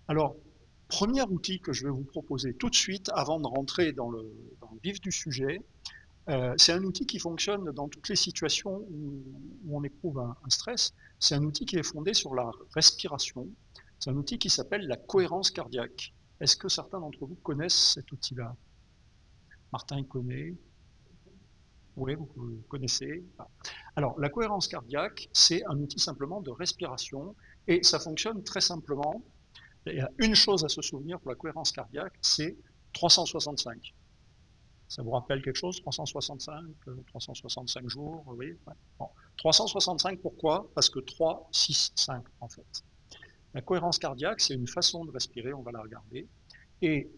Alors, premier outil que je vais vous proposer tout de suite, avant de rentrer dans le vif du sujet, c'est un outil qui fonctionne dans toutes les situations où on éprouve un stress. C'est un outil qui est fondé sur la respiration. C'est un outil qui s'appelle la cohérence cardiaque. Est-ce que certains d'entre vous connaissent cet outil-là? Martin, il connaît. Oui, vous connaissez. Alors, la cohérence cardiaque, c'est un outil simplement de respiration et ça fonctionne très simplement. Il y a une chose à se souvenir pour la cohérence cardiaque, c'est 365. Ça vous rappelle quelque chose, 365, 365 jours, oui. Ouais. Bon. 365, pourquoi? Parce que 3, 6, 5, en fait. La cohérence cardiaque, c'est une façon de respirer, on va la regarder. Et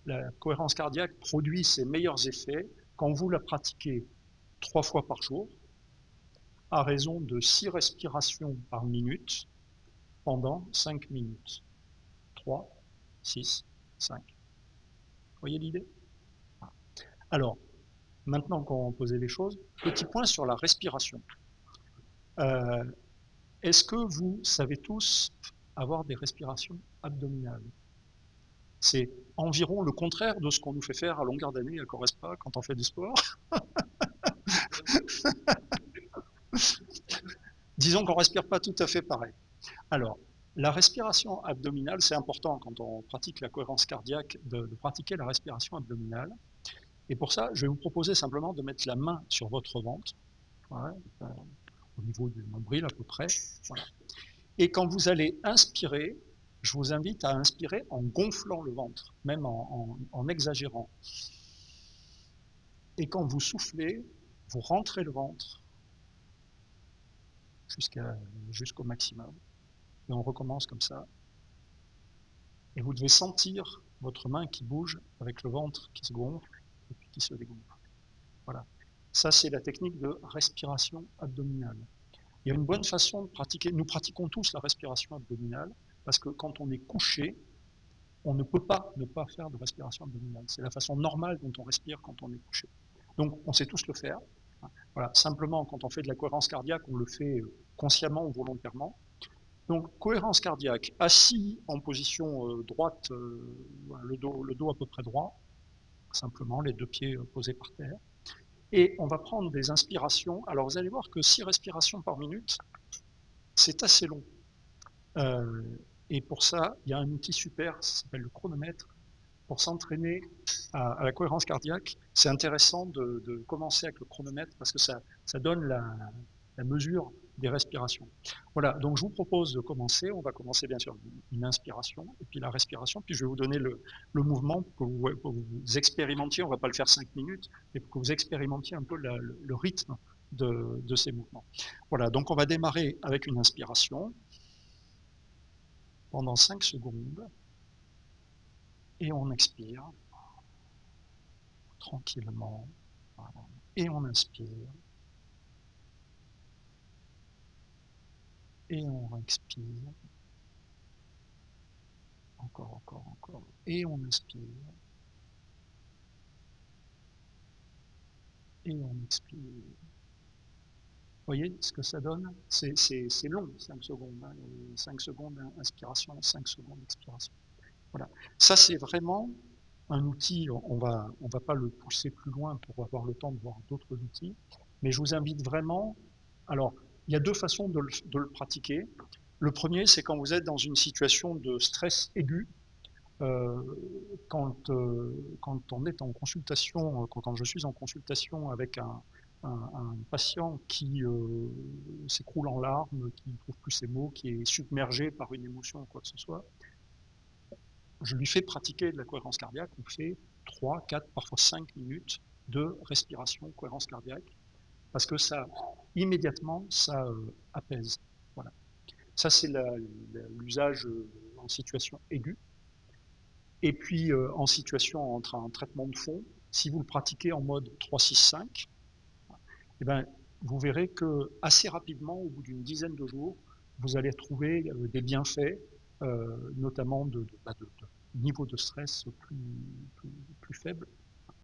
la cohérence cardiaque produit ses meilleurs effets quand vous la pratiquez 3 fois par jour, à raison de 6 respirations par minute, pendant 5 minutes. 3, 6, 5. Vous voyez l'idée? Alors, maintenant qu'on a posé les choses, petit point sur la respiration. Euh, Est-ce que vous savez tous avoir des respirations abdominales? C'est environ le contraire de ce qu'on nous fait faire à longueur d'année à Correspa quand on fait du sport. Disons qu'on ne respire pas tout à fait pareil. Alors, la respiration abdominale, c'est important quand on pratique la cohérence cardiaque de pratiquer la respiration abdominale. Et pour ça, je vais vous proposer simplement de mettre la main sur votre ventre, ouais, au niveau du nombril à peu près. Voilà. Et quand vous allez inspirer, je vous invite à inspirer en gonflant le ventre, même en exagérant. Et quand vous soufflez, vous rentrez le ventre jusqu'au maximum. Et on recommence comme ça. Et vous devez sentir votre main qui bouge avec le ventre qui se gonfle et puis qui se dégonfle. Voilà. Ça, c'est la technique de respiration abdominale. Il y a une bonne façon de pratiquer. Nous pratiquons tous la respiration abdominale parce que quand on est couché, on ne peut pas ne pas faire de respiration abdominale. C'est la façon normale dont on respire quand on est couché. Donc, on sait tous le faire. Voilà. Simplement, quand on fait de la cohérence cardiaque, on le fait consciemment ou volontairement. Donc, cohérence cardiaque, assis en position droite, le dos à peu près droit, simplement les deux pieds posés par terre. Et on va prendre des inspirations. Alors, vous allez voir que 6 respirations par minute, c'est assez long. Euh, et pour ça, il y a un outil super, ça s'appelle le chronomètre. Pour s'entraîner à la cohérence cardiaque, c'est intéressant de commencer avec le chronomètre parce que ça donne la mesure des respirations. Voilà, donc je vous propose de commencer. On va commencer bien sûr une inspiration et puis la respiration. Puis je vais vous donner le mouvement pour que vous expérimentiez. On ne va pas le faire 5 minutes, mais pour que vous expérimentiez un peu le rythme de ces mouvements. Voilà, donc on va démarrer avec une inspiration pendant 5 secondes et on expire tranquillement. Voilà. Et on inspire. Et on expire. Encore, encore, encore. Et on inspire. Et on expire. Vous voyez ce que ça donne? C'est long, 5 secondes. Hein. 5 secondes inspiration, 5 secondes expiration. Voilà. Ça, c'est vraiment un outil. On va pas le pousser plus loin pour avoir le temps de voir d'autres outils. Mais je vous invite vraiment. Alors, il y a deux façons de le pratiquer. Le premier, c'est quand vous êtes dans une situation de stress aigu, euh, quand on est en consultation, quand je suis en consultation avec un patient qui s'écroule en larmes, qui ne trouve plus ses mots, qui est submergé par une émotion ou quoi que ce soit, je lui fais pratiquer de la cohérence cardiaque. On fait 3, 4, parfois 5 minutes de respiration, cohérence cardiaque, parce que ça, immédiatement, ça apaise. Voilà. Ça, c'est l'usage en situation aiguë. Et puis, en situation entre un traitement de fond, si vous le pratiquez en mode 3-6-5, eh ben, vous verrez que assez rapidement, au bout d'une dizaine de jours, vous allez trouver des bienfaits, notamment de niveau de stress plus faible.